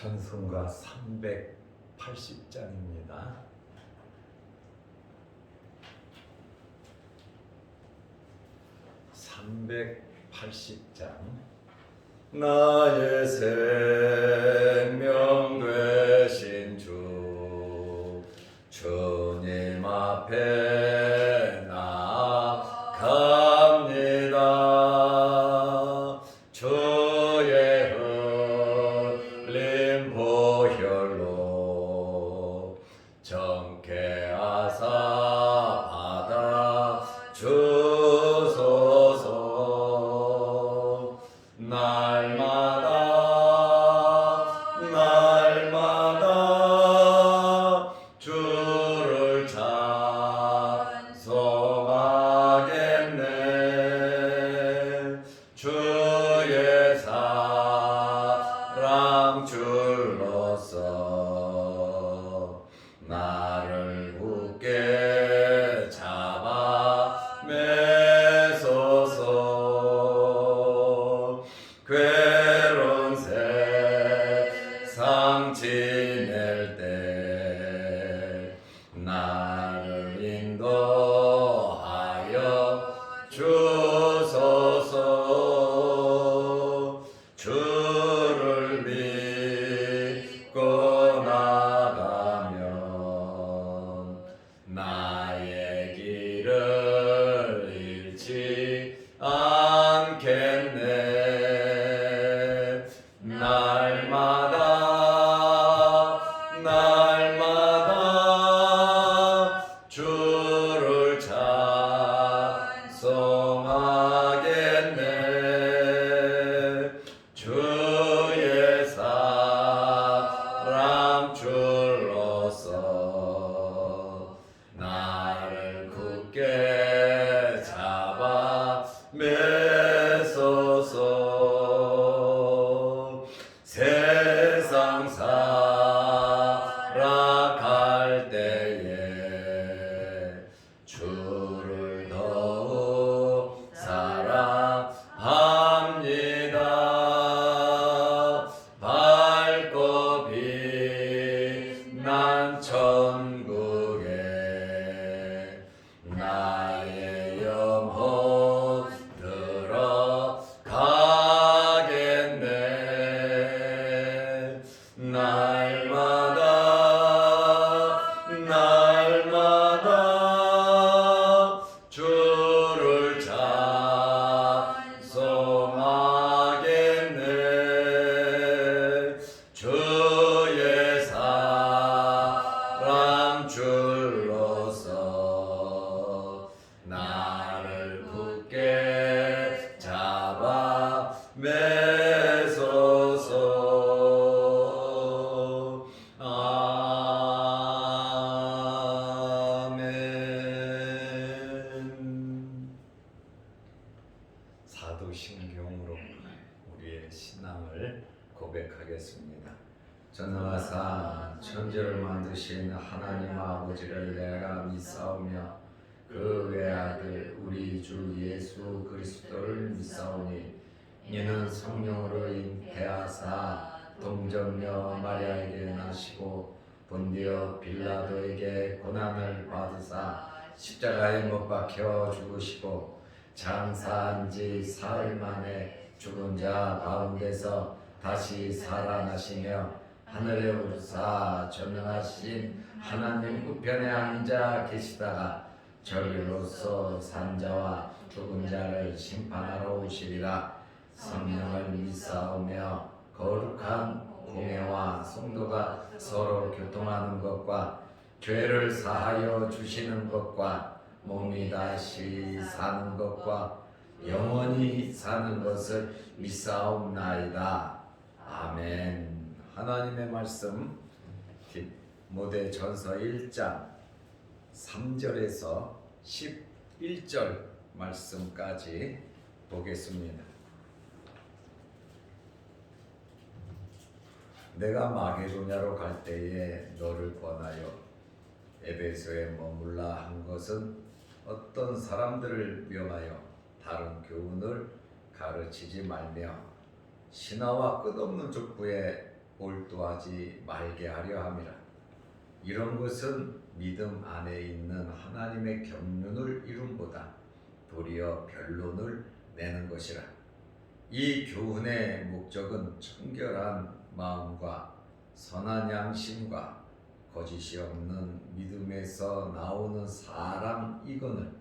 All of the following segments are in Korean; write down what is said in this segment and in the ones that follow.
찬송가 380장입니다. 나의 생명 되신 주, 주님 앞에 나아갑니다. 주의 흘린 보혈로 정케 하사 받아 주소서. 날마다 주를 찬송하겠네. 주의 사랑 줄로서 나를 굳게 잡아 매소서. 괴로운 세상 지낼 때 나를 인도하여 주소서. 주를 믿고 나가면 나의 길을 잃지 않겠네. 날마다 주를 찬송하겠네. 주의 사랑 줄로서 나를 굳게 잡아 매소서. 세상 살아갈 때에 주를 더욱 사랑합니다. 밝고 빛난 천국에 나의 영혼 들어가겠네. 날마다 주를 찬송하겠네. 주의 사랑 줄로서 나를 굳게 잡아 매소서. 아멘. 사도신경으로 우리의 신앙을 고백하겠습니다. 전능하사 천지를 만드신 하나님 아버지를 내가 믿사오며 그 외아들 우리 주 예수 그리스도를 믿사오니 이는 성령으로 잉태하사 동정녀 마리아에게 나시고 본디오 빌라도에게 고난을 받으사 십자가에 못 박혀 죽으시고 장사한 지 사흘 만에 죽은 자 가운데서 다시 살아나시며 하늘에 오르사 전능하신 하나님 우편에 앉아 계시다가 저리로서 산자와 죽은 자를 심판하러 오시리라. 성령을 믿사오며 거룩한 공회와 성도가 서로 교통하는 것과 죄를 사하여 주시는 것과 몸이 다시 사는 것과 영원히 사는 것을 믿사옵나이다. 아멘. 하나님의 말씀 디모데전서 1장 3절에서 11절 말씀까지 보겠습니다. 내가 마게도냐로 갈 때에 너를 권하여 에베소에 머물라 한 것은 어떤 사람들을 명하여 다른 교훈을 가르치지 말며 신하와 끝없는 족부에 몰두하지 말게 하려 함이라. 이런 것은 믿음 안에 있는 하나님의 경륜을 이룬보다 도리어 변론을 내는 것이라. 이 교훈의 목적은 청결한 마음과 선한 양심과 거짓이 없는 믿음에서 나오는 사람 이건을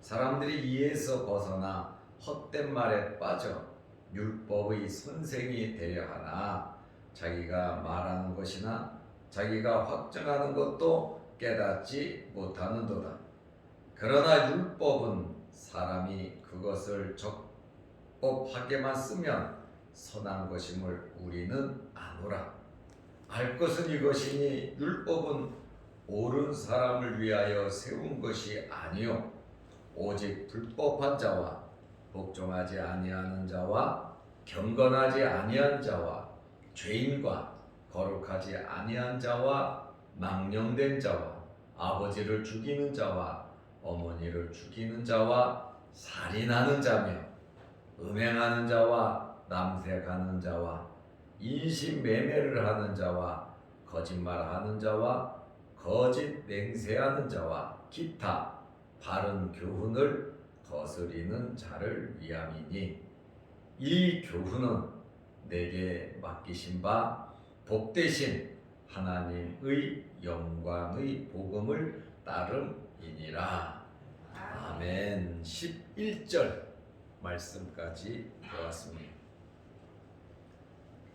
사람들이 이에서 벗어나 헛된 말에 빠져 율법의 선생이 되려 하나 자기가 말하는 것이나 자기가 확정하는 것도 깨닫지 못하는도다. 그러나 율법은 사람이 그것을 적법하게만 쓰면 선한 것임을 우리는 아노라. 알 것은 이것이니 율법은 옳은 사람을 위하여 세운 것이 아니요 오직 불법한 자와 복종하지 아니하는 자와 경건하지 아니한 자와 죄인과 거룩하지 아니한 자와 망령된 자와 아버지를 죽이는 자와 어머니를 죽이는 자와 살인하는 자며 음행하는 자와 남색하는 자와 인신매매를 하는 자와 거짓말하는 자와 거짓 맹세하는 자와 기타 바른 교훈을 거스리는 자를 위함이니 이 교훈은 내게 맡기신 바 복되신 하나님의 영광의 복음을 따름이니라. 아멘. 11절 말씀까지 보았습니다.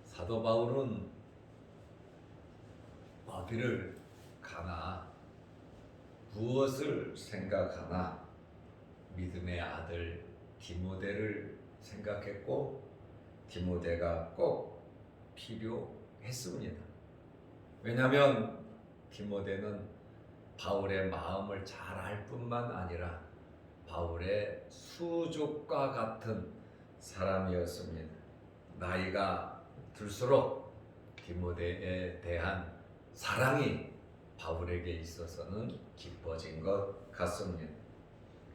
사도 바울은 어디를 가나 무엇을 생각하나 믿음의 아들 디모데를 생각했고 디모데가 꼭 필요했습니다. 왜냐하면 디모데는 바울의 마음을 잘 알 뿐만 아니라 바울의 수족과 같은 사람이었습니다. 나이가 들수록 디모데에 대한 사랑이 바울에게 있어서는 깊어진 것 같습니다.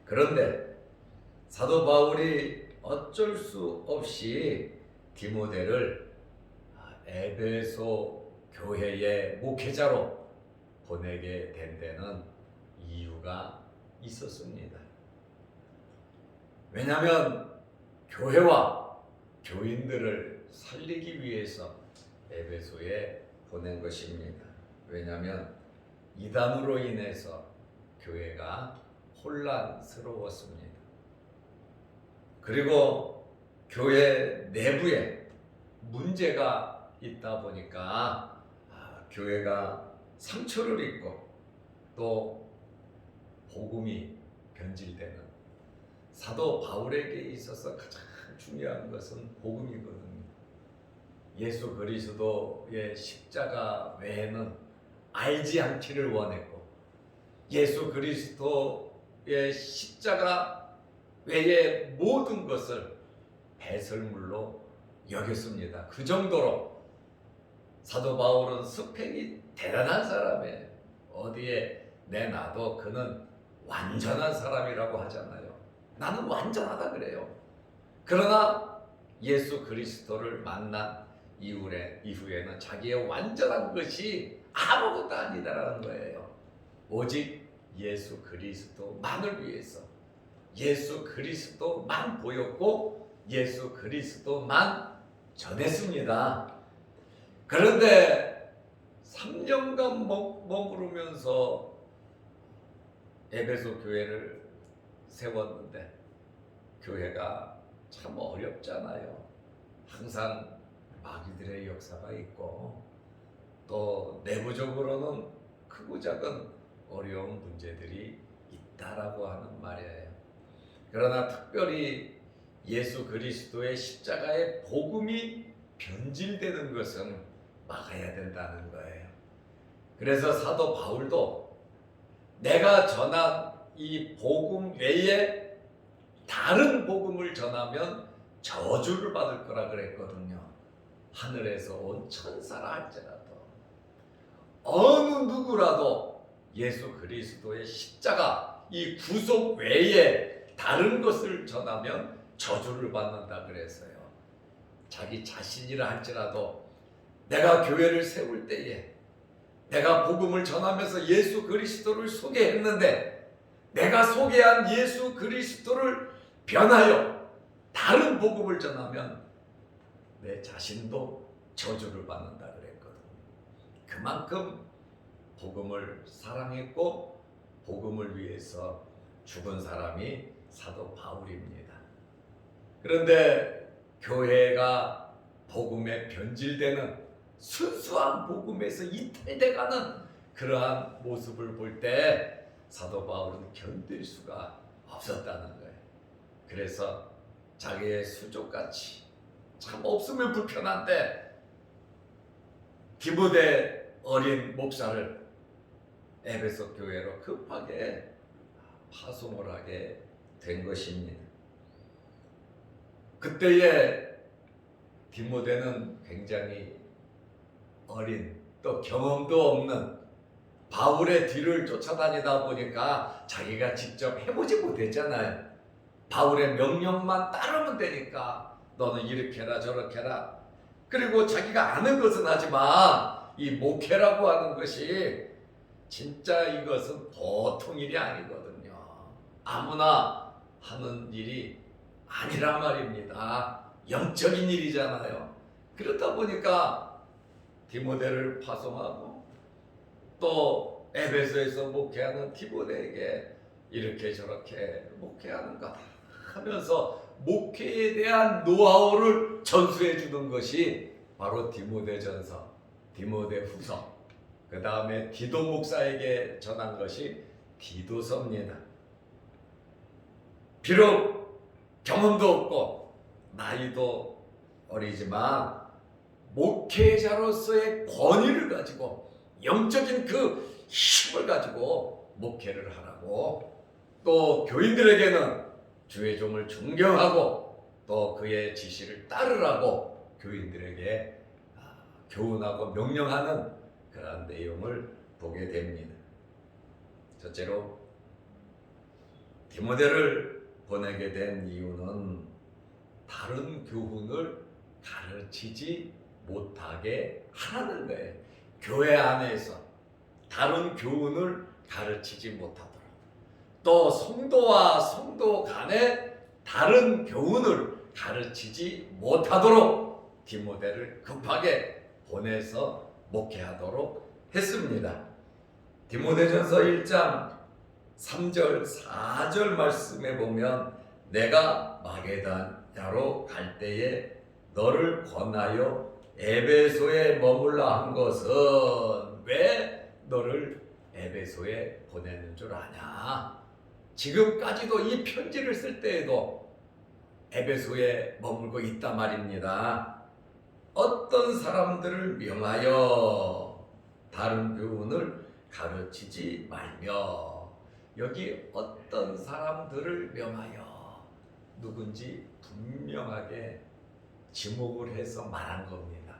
그런데 사도 바울이 어쩔 수 없이 디모데를 에베소 교회의 목회자로 보내게 된 데는 이유가 있었습니다. 왜냐하면 교회와 교인들을 살리기 위해서 에베소에 보낸 것입니다. 왜냐하면 이단으로 인해서 교회가 혼란스러웠습니다. 그리고 교회 내부에 문제가 있다 보니까 교회가 상처를 입고 또 복음이 변질되는 사도 바울에게 있어서 가장 중요한 것은 복음이거든요. 예수 그리스도의 십자가 외에는 알지 않기를 원했고 예수 그리스도의 십자가 외의 모든 것을 배설물로 여겼습니다. 그 정도로 사도 바울은 스펙이 대단한 사람이에요. 어디에 내놔도 그는 완전한 사람이라고 하잖아요. 나는 완전하다 그래요. 그러나 예수 그리스도를 만난 이후에는 자기의 완전한 것이 아무것도 아니다라는 거예요. 오직 예수 그리스도만을 위해서 예수 그리스도만 보였고 예수 그리스도만 전했습니다. 그런데 3년간 머무르면서 에베소 교회를 세웠는데 교회가 참 어렵잖아요. 항상 마귀들의 역사가 있고 또 내부적으로는 크고 작은 어려운 문제들이 있다라고 하는 말이에요. 그러나 특별히 예수 그리스도의 십자가의 복음이 변질되는 것은 막아야 된다는 거예요. 그래서 사도 바울도 내가 전한 이 복음 외에 다른 복음을 전하면 저주를 받을 거라 그랬거든요. 하늘에서 온 천사라 할지라도 어느 누구라도 예수 그리스도의 십자가 이 구속 외에 다른 것을 전하면 저주를 받는다 그랬어요. 자기 자신이라 할지라도 내가 교회를 세울 때에 내가 복음을 전하면서 예수 그리스도를 소개했는데 내가 소개한 예수 그리스도를 변하여 다른 복음을 전하면 내 자신도 저주를 받는다 그랬거든. 그만큼 복음을 사랑했고 복음을 위해서 죽은 사람이 사도 바울입니다. 그런데 교회가 복음에 변질되는 순수한 복음에서 이탈돼가는 그러한 모습을 볼 때 사도 바울은 견딜 수가 없었다는 거예요. 그래서 자기의 수족같이 참 없으면 불편한데 디모데 어린 목사를 에베소 교회로 급하게 파송을 하게 된 것입니다. 그때에 디모데는 굉장히 어린 또 경험도 없는 바울의 뒤를 쫓아다니다 보니까 자기가 직접 해보지 못했잖아요. 바울의 명령만 따르면 되니까 너는 이렇게 해라 저렇게 해라. 그리고 자기가 아는 것은 하지만 이 목회라고 하는 것이 진짜 이것은 보통 일이 아니거든요. 아무나 하는 일이 아니란 말입니다. 영적인 일이잖아요. 그렇다 보니까 디모데를 파송하고 또 에베소에서 목회하는 디모데에게 이렇게 저렇게 목회하는 거다 하면서 목회에 대한 노하우를 전수해 주는 것이 바로 디모데전서, 디모데후서, 그 다음에 디도 목사에게 전한 것이 디도서입니다. 비록 경험도 없고 나이도 어리지만 목회자로서의 권위를 가지고 영적인 그 힘을 가지고 목회를 하라고, 또 교인들에게는 주의 종을 존경하고 또 그의 지시를 따르라고 교인들에게 교훈하고 명령하는 그러한 내용을 보게 됩니다. 첫째로 디모데를 보내게 된 이유는 다른 교훈을 가르치지 못하게 하라는 거예요. 교회 안에서 다른 교훈을 가르치지 못하도록, 또 성도와 성도 간에 다른 교훈을 가르치지 못하도록 디모데를 급하게 보내서 목회하도록 했습니다. 디모데전서 1장 3절 4절 말씀에 보면 내가 마게도냐로 갈 때에 너를 권하여 에베소에 머물라 한 것은 왜 너를 에베소에 보내는 줄 아냐? 지금까지도 이 편지를 쓸 때에도 에베소에 머물고 있단 말입니다. 어떤 사람들을 명하여 다른 교훈을 가르치지 말며, 여기 어떤 사람들을 명하여 누군지 분명하게 지목을 해서 말한 겁니다.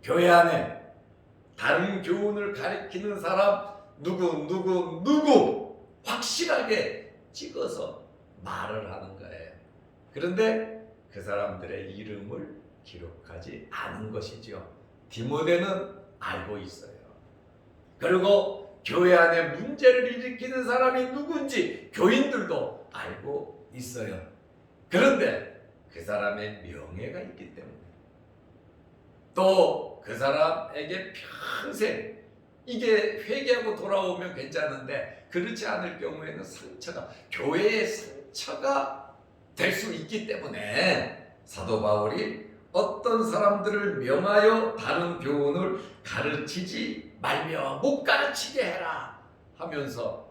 교회 안에 다른 교훈을 가르치는 사람 누구 확실하게 찍어서 말을 하는 거예요. 그런데 그 사람들의 이름을 기록하지 않은 것이죠. 디모데는 알고 있어요. 그리고 교회 안에 문제를 일으키는 사람이 누군지 교인들도 알고 있어요. 그런데 그 사람의 명예가 있기 때문에, 또 그 사람에게 평생 이게 회개하고 돌아오면 괜찮은데 그렇지 않을 경우에는 상처가, 교회의 상처가 될 수 있기 때문에 사도 바울이 어떤 사람들을 명하여 다른 교훈을 가르치지 말며 못 가르치게 해라 하면서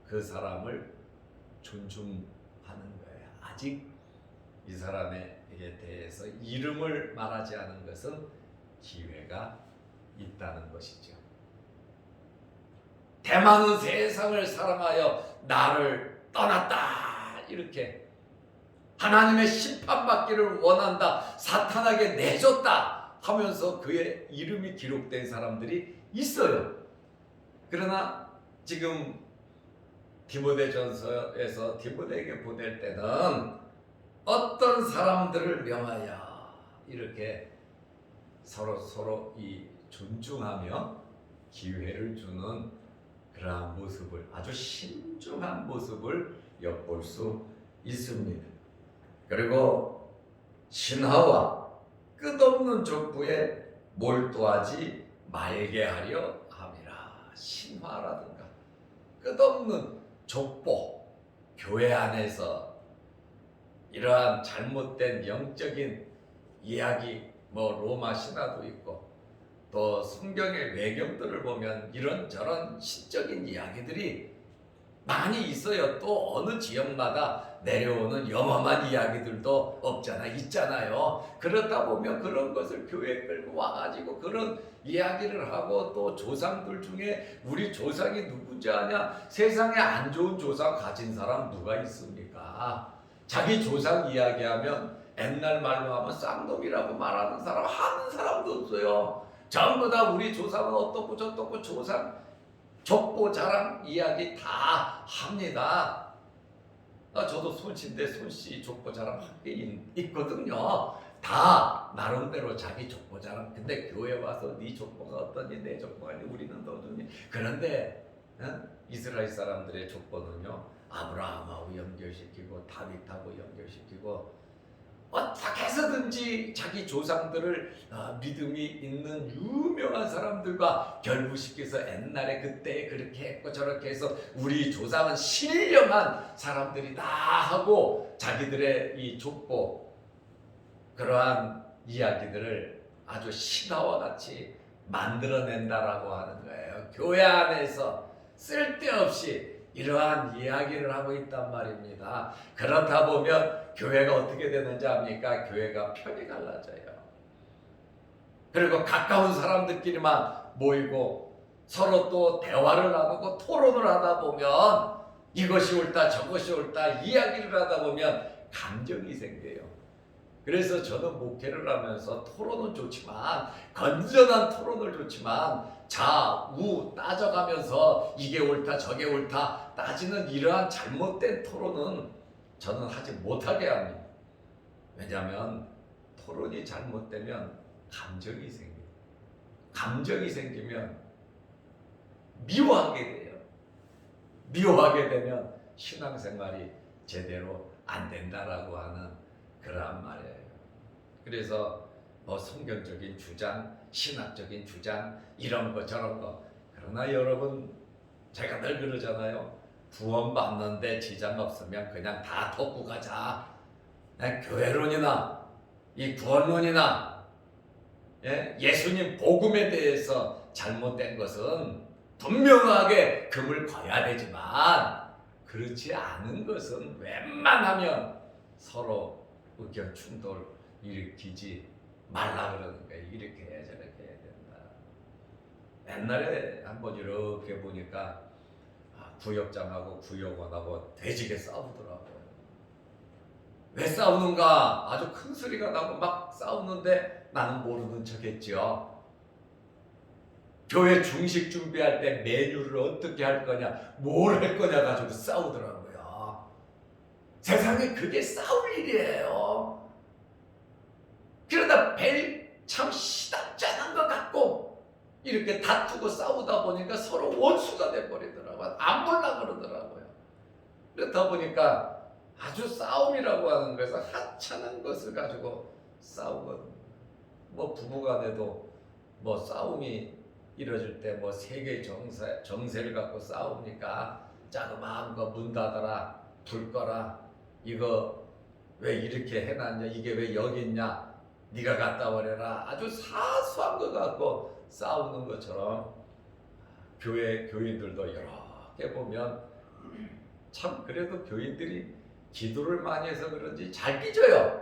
그 사람을 존중하는 거예요. 아직 이 사람에게 대해서 이름을 말하지 않은 것은 기회가 있다는 것이죠. 대만은 세상을 사랑하여 나를 떠났다, 이렇게 하나님의 심판받기를 원한다, 사탄에게 내줬다 하면서 그의 이름이 기록된 사람들이 있어요. 그러나 지금 디모데전서에서 디모데에게 보낼 때는 어떤 사람들을 명하여 이렇게 서로 이 존중하며 기회를 주는 그러한 모습을, 아주 신중한 모습을 엿볼 수 있습니다. 그리고 신하와 끝없는 족부에 몰두하지 말게 하려 함이라. 신화라든가 끝없는 족보, 교회 안에서 이러한 잘못된 영적인 이야기, 로마 신화도 있고 또 성경의 외경들을 보면 이런저런 시적인 이야기들이 많이 있어요. 또 어느 지역마다 내려오는 영험한 이야기들도 있잖아요. 그러다 보면 그런 것을 교회에 끌고 와가지고 그런 이야기를 하고, 또 조상들 중에 우리 조상이 누군지 아냐? 세상에 안 좋은 조상 가진 사람 누가 있습니까? 자기 조상 이야기하면 옛날 말로 하면 쌍놈이라고 말하는 사람 하는 사람도 없어요. 전부 다 우리 조상은 어떻고 저떻고 조상 족보 자랑 이야기 다 합니다. 저도 손씨인데 손씨 족보 자랑 한 게 있거든요. 다 나름대로 자기 족보 자랑. 근데 교회 와서 네 족보가 어떠니 내 족보가 아니 우리는 너더니. 그런데 이스라엘 사람들의 족보는요, 아브라함하고 연결시키고 다윗하고 연결시키고 어떻게 해서든지 자기 조상들을 믿음이 있는 유명한 사람들과 결부시켜서 옛날에 그때 그렇게 했고 저렇게 해서 우리 조상은 신령한 사람들이다 하고 자기들의 이 족보, 그러한 이야기들을 아주 신화와 같이 만들어낸다라고 하는 거예요. 교회 안에서 쓸데없이 이러한 이야기를 하고 있단 말입니다. 그렇다 보면 교회가 어떻게 되는지 압니까? 교회가 편이 갈라져요. 그리고 가까운 사람들끼리만 모이고 서로 또 대화를 나누고 토론을 하다 보면 이것이 옳다 저것이 옳다 이야기를 하다 보면 감정이 생겨요. 그래서 저는 목회를 하면서 토론은 좋지만, 건전한 토론을 좋지만 좌우 따져가면서 이게 옳다 저게 옳다 따지는 이러한 잘못된 토론은 저는 하지 못하게 합니다. 왜냐하면 토론이 잘못되면 감정이 생겨요. 감정이 생기면 미워하게 돼요. 미워하게 되면 신앙생활이 제대로 안 된다라고 하는 그러한 말이에요. 그래서 성경적인 주장, 신학적인 주장, 이런 거 저런 거. 그러나 여러분, 제가 늘 그러잖아요. 구원 받는데 지장 없으면 그냥 다 덮고 가자. 교회론이나 이 구원론이나 예수님 복음에 대해서 잘못된 것은 분명하게 금을 거야 되지만, 그렇지 않은 것은 웬만하면 서로 의견 충돌 일으키지 말라 그러는 거예요. 이렇게 해야 저렇게 해야 된다. 옛날에 한번 이렇게 보니까 구역장하고 구역원하고 돼지게 싸우더라고요. 왜 싸우는가? 아주 큰 소리가 나고 막 싸우는데 나는 모르는 척 했죠. 교회 중식 준비할 때 메뉴를 어떻게 할 거냐, 뭘 할 거냐 가지고 싸우더라고요. 세상에 그게 싸울 일이에요. 그러다 참 시답잖은 것 같고 이렇게 다투고 싸우다 보니까 서로 원수가 돼버리더라고요. 안 볼라 그러더라고요. 그렇다 보니까 아주 싸움이라고 하는 것에서 하찮은 것을 가지고 싸우거든요. 부부간에도 싸움이 이뤄질 때 세계 정세를 갖고 싸우니까 자그마한 거 문 닫아라, 불 꺼라, 이거 왜 이렇게 해놨냐, 이게 왜 여기 있냐, 네가 갖다 버려라. 아주 사소한 거 갖고 싸우는 것처럼 교인들도 여러 개 보면 참 그래도 교인들이 기도를 많이 해서 그런지 잘 삐져요.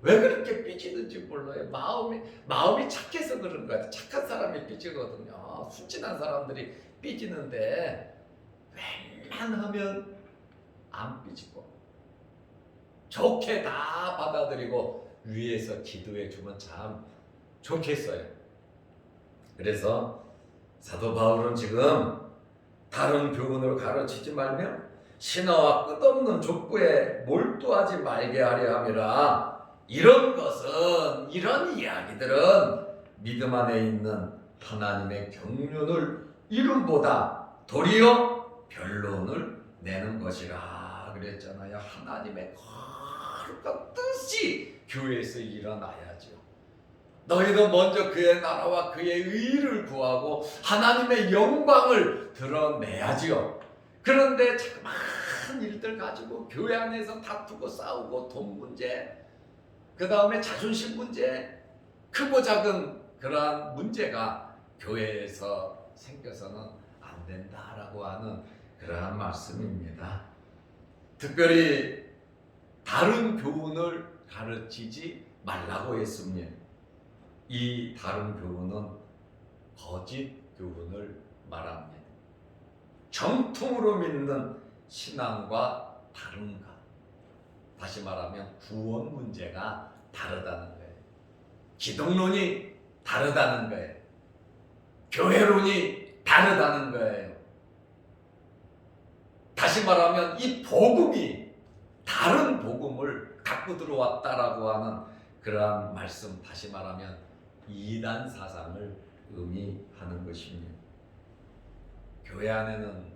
왜 그렇게 삐지는지 몰라요. 마음이 착해서 그런 거야. 착한 사람이 삐지거든요. 순진한 사람들이 삐지는데 웬만하면 안 삐지고 좋게 다 받아들이고 위에서 기도해 주면 참 좋겠어요. 그래서 사도 바울은 지금 다른 교훈을 가르치지 말며 신화와 끝없는 족보에 몰두하지 말게 하려 함이라. 이런 것은, 이런 이야기들은 믿음 안에 있는 하나님의 경륜을 이름보다 도리어 변론을 내는 것이라 그랬잖아요. 하나님의 거룩한 뜻이 교회에서 일어나야죠. 너희도 먼저 그의 나라와 그의 의를 구하고 하나님의 영광을 드러내야지요. 그런데 자그마한 일들 가지고 교회 안에서 다투고 싸우고 돈 문제, 그 다음에 자존심 문제, 크고 작은 그러한 문제가 교회에서 생겨서는 안 된다라고 하는 그러한 말씀입니다. 특별히 다른 교훈을 가르치지 말라고 했습니다. 이 다른 교훈은 거짓 교훈을 말합니다. 정통으로 믿는 신앙과 다른가? 다시 말하면 구원 문제가 다르다는 거예요. 기독론이 다르다는 거예요. 교회론이 다르다는 거예요. 다시 말하면 이 복음이 다른 복음을 갖고 들어왔다라고 하는 그러한 말씀, 다시 말하면 이단 사상을 의미하는 것입니다. 교회 안에는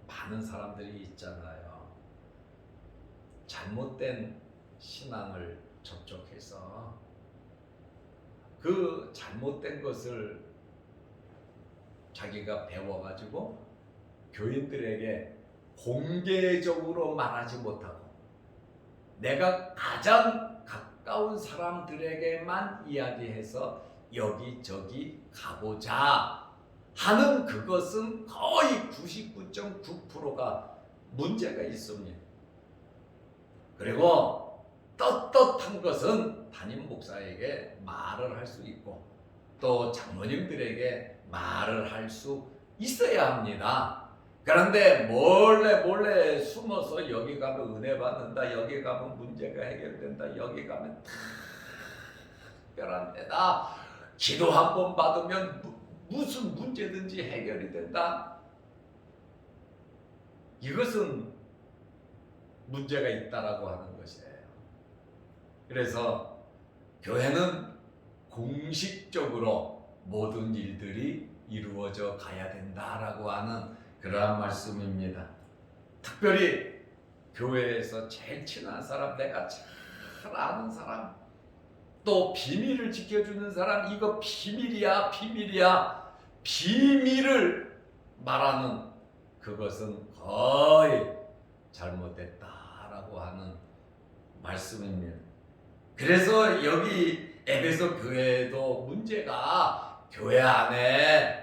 많은 사람들이 있잖아요. 잘못된 신앙을 접촉해서 그 잘못된 것을 자기가 배워가지고 교인들에게 공개적으로 말하지 못하고 내가 가장 가까운 사람들에게만 이야기해서 여기저기 가보자 하는 그것은 거의 99.9%가 문제가 있습니다. 그리고 떳떳한 것은 담임 목사에게 말을 할 수 있고 또 장로님들에게 말을 할 수 있어야 합니다. 그런데 몰래 숨어서 여기 가면 은혜 받는다, 여기 가면 문제가 해결된다, 여기 가면 특별한 데다, 기도 한 번 받으면 무슨 문제든지 해결이 된다. 이것은 문제가 있다라고 하는 것이에요. 그래서 교회는 공식적으로 모든 일들이 이루어져 가야 된다라고 하는 그러한 말씀입니다. 특별히 교회에서 제일 친한 사람, 내가 잘 아는 사람, 또 비밀을 지켜주는 사람, 이거 비밀이야, 비밀을 말하는 그것은 거의 잘못됐다라고 하는 말씀입니다. 그래서 여기 에베소 교회도 문제가 교회 안에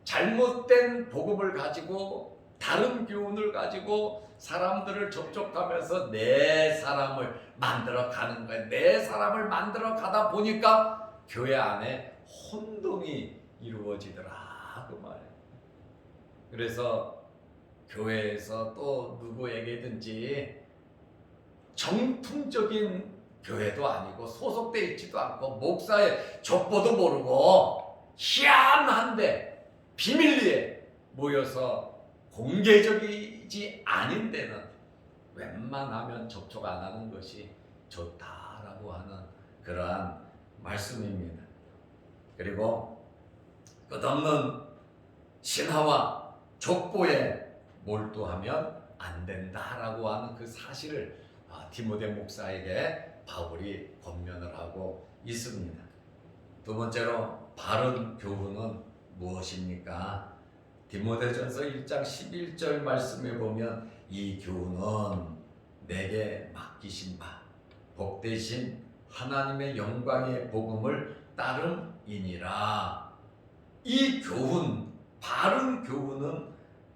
잘못된 복음을 가지고 다른 교훈을 가지고 사람들을 접촉하면서 내 사람을 만들어 가는 거예요. 내 사람을 만들어 가다 보니까 교회 안에 혼동이 이루어지더라 그 말이에요. 그래서 교회에서 또 누구에게든지 정통적인 교회도 아니고 소속돼 있지도 않고 목사의 족보도 모르고 희한한데 비밀리에 모여서 공개적이지 아닌 데는 웬만하면 접촉 안 하는 것이 좋다라고 하는 그러한 말씀입니다. 그리고 끝없는 신하와 족보에 몰두하면 안 된다라고 하는 그 사실을 디모데 목사에게 바울이 권면을 하고 있습니다. 두 번째로 바른 교훈은 무엇입니까? 디모데전서 1장 11절 말씀에 보면 이 교훈은 내게 맡기신 바 복되신 하나님의 영광의 복음을 따름이니라. 이 교훈, 바른 교훈은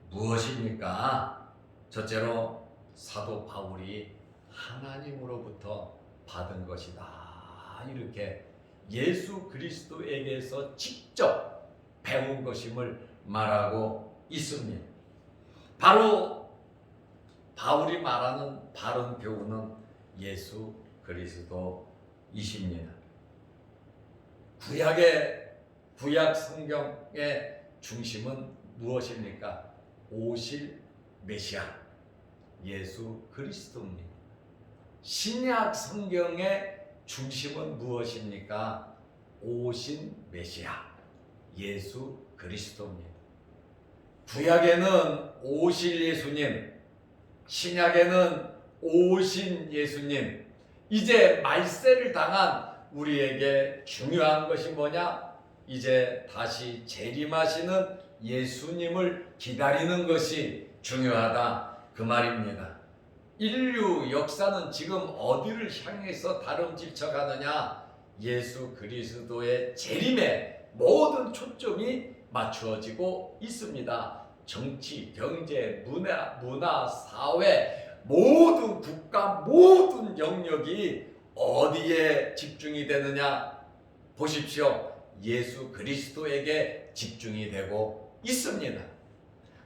무엇입니까? 첫째로 사도 바울이 하나님으로부터 받은 것이다. 이렇게 예수 그리스도에게서 직접 배운 것임을 말하고 있습니다. 바로 바울이 말하는 바른 교훈은 예수 그리스도이십니다. 구약 성경의 중심은 무엇입니까? 오실 메시아 예수 그리스도입니다. 신약 성경의 중심은 무엇입니까? 오신 메시아 예수 그리스도입니다. 구약에는 오실 예수님, 신약에는 오신 예수님. 이제 말세를 당한 우리에게 중요한 것이 뭐냐? 이제 다시 재림하시는 예수님을 기다리는 것이 중요하다 그 말입니다. 인류 역사는 지금 어디를 향해서 다름질쳐 가느냐? 예수 그리스도의 재림에 모든 초점이 맞추어지고 있습니다. 정치, 경제, 문화, 사회, 모든 국가, 모든 영역이 어디에 집중이 되느냐? 보십시오. 예수 그리스도에게 집중이 되고 있습니다.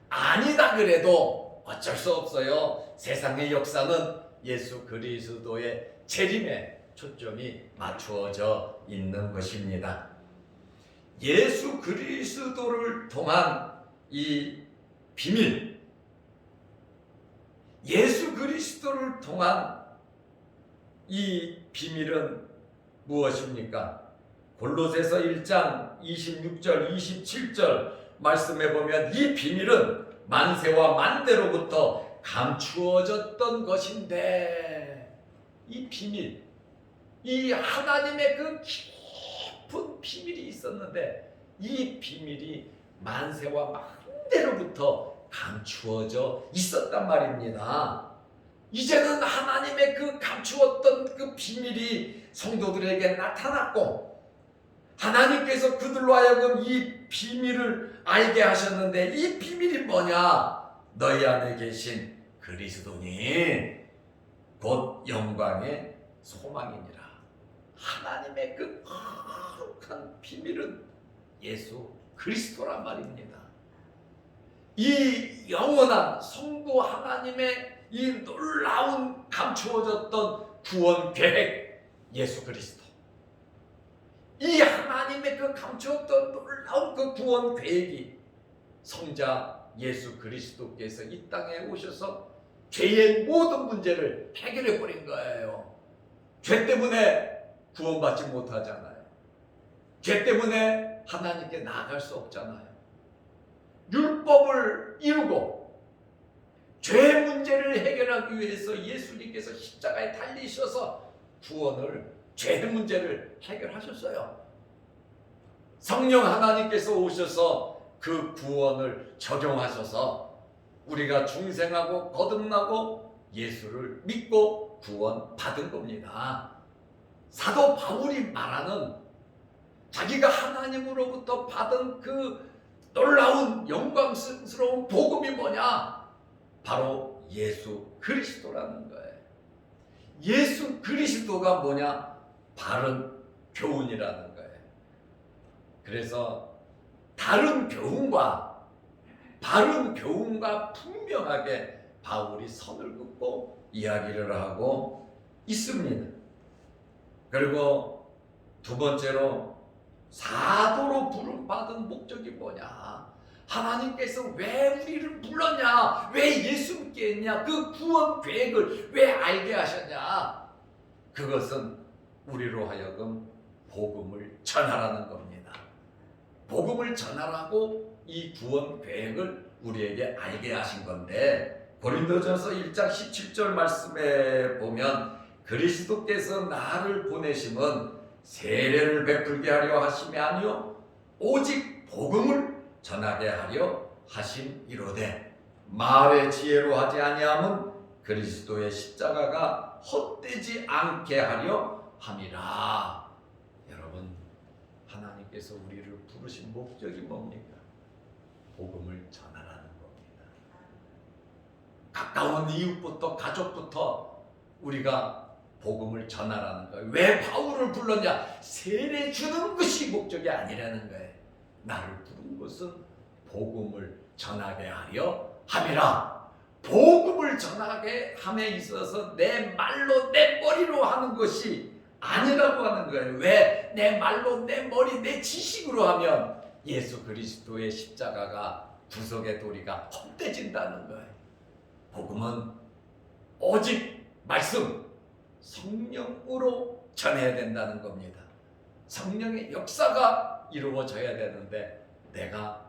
아니다 그래도 어쩔 수 없어요. 세상의 역사는 예수 그리스도의 재림에 초점이 맞추어져 있는 것입니다. 예수 그리스도를 통한 이 비밀, 예수 그리스도를 통한 이 비밀은 무엇입니까? 골로새서 1장 26절 27절 말씀해 보면 이 비밀은 만세와 만대로부터 감추어졌던 것인데, 이 비밀, 이 하나님의 그 깊은 비밀이 있었는데 이 비밀이 만세와 만대로부터 감추어져 있었단 말입니다. 이제는 하나님의 그 감추었던 그 비밀이 성도들에게 나타났고, 하나님께서 그들로 하여금 이 비밀을 알게 하셨는데, 이 비밀이 뭐냐? 너희 안에 계신 그리스도니 곧 영광의 소망이니라. 하나님의 그 거룩한 비밀은 예수 그리스도란 말입니다. 이 영원한 성부 하나님의 이 놀라운 감추어졌던 구원 계획, 예수 그리스도. 이 하나님의 그 감추었던 놀라운 그 구원 계획이 성자 예수 그리스도께서 이 땅에 오셔서 죄의 모든 문제를 해결해 버린 거예요. 죄 때문에 구원받지 못하잖아요. 죄 때문에 하나님께 나아갈 수 없잖아요. 율법을 이루고 죄의 문제를 해결하기 위해서 예수님께서 십자가에 달리셔서 구원을, 죄의 문제를 해결하셨어요. 성령 하나님께서 오셔서 그 구원을 적용하셔서 우리가 중생하고 거듭나고 예수를 믿고 구원받은 겁니다. 사도 바울이 말하는 자기가 하나님으로부터 받은 그 놀라운 영광스러운 복음이 뭐냐? 바로 예수 그리스도라는 거예요. 예수 그리스도가 뭐냐? 바른 교훈이라는 거예요. 그래서 다른 교훈과 바른 교훈과 분명하게 바울이 선을 긋고 이야기를 하고 있습니다. 그리고 두 번째로 사도로 부름받은 목적이 뭐냐? 하나님께서 왜 우리를 불렀냐? 왜 예수 믿게 했냐? 그 구원 계획을 왜 알게 하셨냐? 그것은 우리로 하여금 복음을 전하라는 겁니다. 복음을 전하라고 이 구원 계획을 우리에게 알게 하신 건데, 고린도전서 1장 17절 말씀에 보면 그리스도께서 나를 보내심은 세례를 베풀게 하려 하심이 아니요 오직 복음을 전하게 하려 하심이로되, 말의 지혜로 하지 아니함은 그리스도의 십자가가 헛되지 않게 하려 함이라. 여러분, 하나님께서 우리를 부르신 목적이 뭡니까? 복음을 전하라는 겁니다. 가까운 이웃부터 가족부터 우리가 복음을 전하라는 거예요. 왜 바울을 불렀냐? 세례 주는 것이 목적이 아니라는 거예요. 나를 부른 것은 복음을 전하게 하려 함이라. 복음을 전하게 함에 있어서 내 말로 내 머리로 하는 것이 아니라고 하는 거예요. 왜? 내 말로 내 머리 내 지식으로 하면 예수 그리스도의 십자가가 구속의 도리가 헛되진다는 거예요. 복음은 오직 말씀, 성령으로 전해야 된다는 겁니다. 성령의 역사가 이루어져야 되는데 내가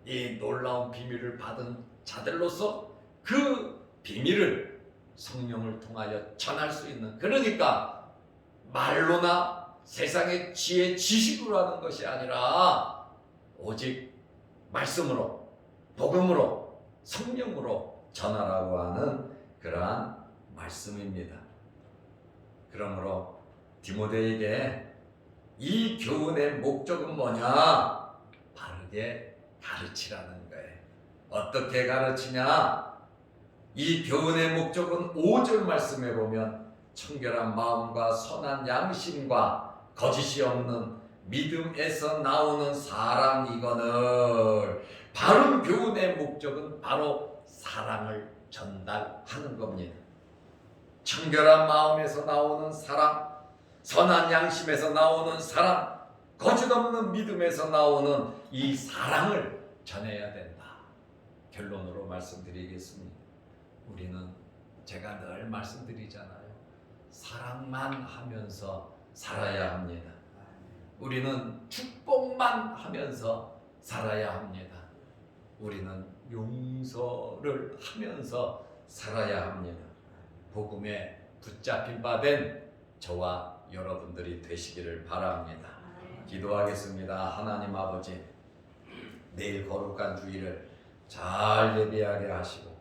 이 놀라운 비밀을 받은 자들로서 그 비밀을 성령을 통하여 전할 수 있는, 그러니까 말로나 세상의 지혜 지식으로 하는 것이 아니라 오직 말씀으로, 복음으로, 성령으로 전하라고 하는 그러한 말씀입니다. 그러므로 디모데에게 이 교훈의 목적은 뭐냐? 바르게 가르치라는 거예요. 어떻게 가르치냐? 이 교훈의 목적은 5절 말씀에 보면 청결한 마음과 선한 양심과 거짓이 없는 믿음에서 나오는 사랑이거늘. 바른 교훈의 목적은 바로 사랑을 전달하는 겁니다. 청결한 마음에서 나오는 사랑, 선한 양심에서 나오는 사랑, 거짓 없는 믿음에서 나오는 이 사랑을 전해야 된다. 결론으로 말씀드리겠습니다. 우리는 제가 늘 말씀드리잖아요. 사랑만 하면서 살아야 합니다. 우리는 축복만 하면서 살아야 합니다. 우리는 용서를 하면서 살아야 합니다. 복음에 붙잡힌 바 된 저와 여러분들이 되시기를 바랍니다. 기도하겠습니다. 하나님 아버지, 내일 거룩한 주일을 잘 예배하게 하시고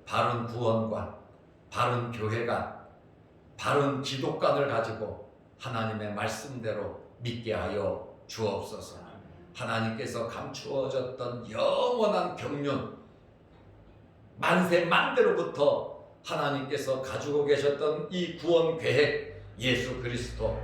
바른 구원관, 바른 교회관, 바른 기독관을 가지고 하나님의 말씀대로 믿게 하여 주옵소서. 하나님께서 감추어졌던 영원한 경륜, 만세 만대로부터 하나님께서 가지고 계셨던 이 구원 계획, 예수 그리스도,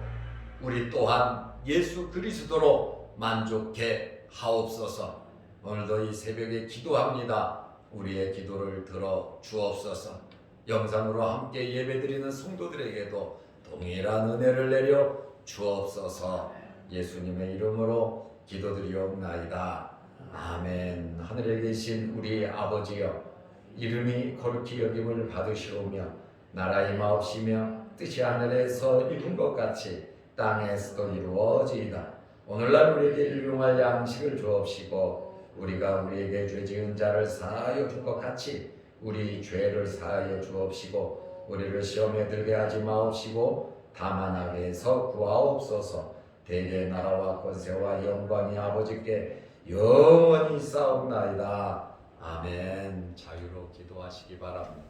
우리 또한 예수 그리스도로 만족해 하옵소서. 오늘도 이 새벽에 기도합니다. 우리의 기도를 들어 주옵소서. 영상으로 함께 예배드리는 성도들에게도 동일한 은혜를 내려 주옵소서. 예수님의 이름으로 기도드리옵나이다. 아멘. 하늘에 계신 우리 아버지여, 이름이 거룩히 여김을 받으시오며 나라의 마옵시며 뜻이 하늘에서 이룬 것 같이 땅에서도 이루어지이다. 오늘날 우리에게 일용할 양식을 주옵시고 우리가 우리에게 죄 지은 자를 사하여 준 것 같이 우리 죄를 사하여 주옵시고 우리를 시험에 들게 하지 마옵시고 다만 악에서 구하옵소서. 대개 나라와 권세와 영광이 아버지께 영원히 있사옵나이다. 아멘. 자유로 기도하시기 바랍니다.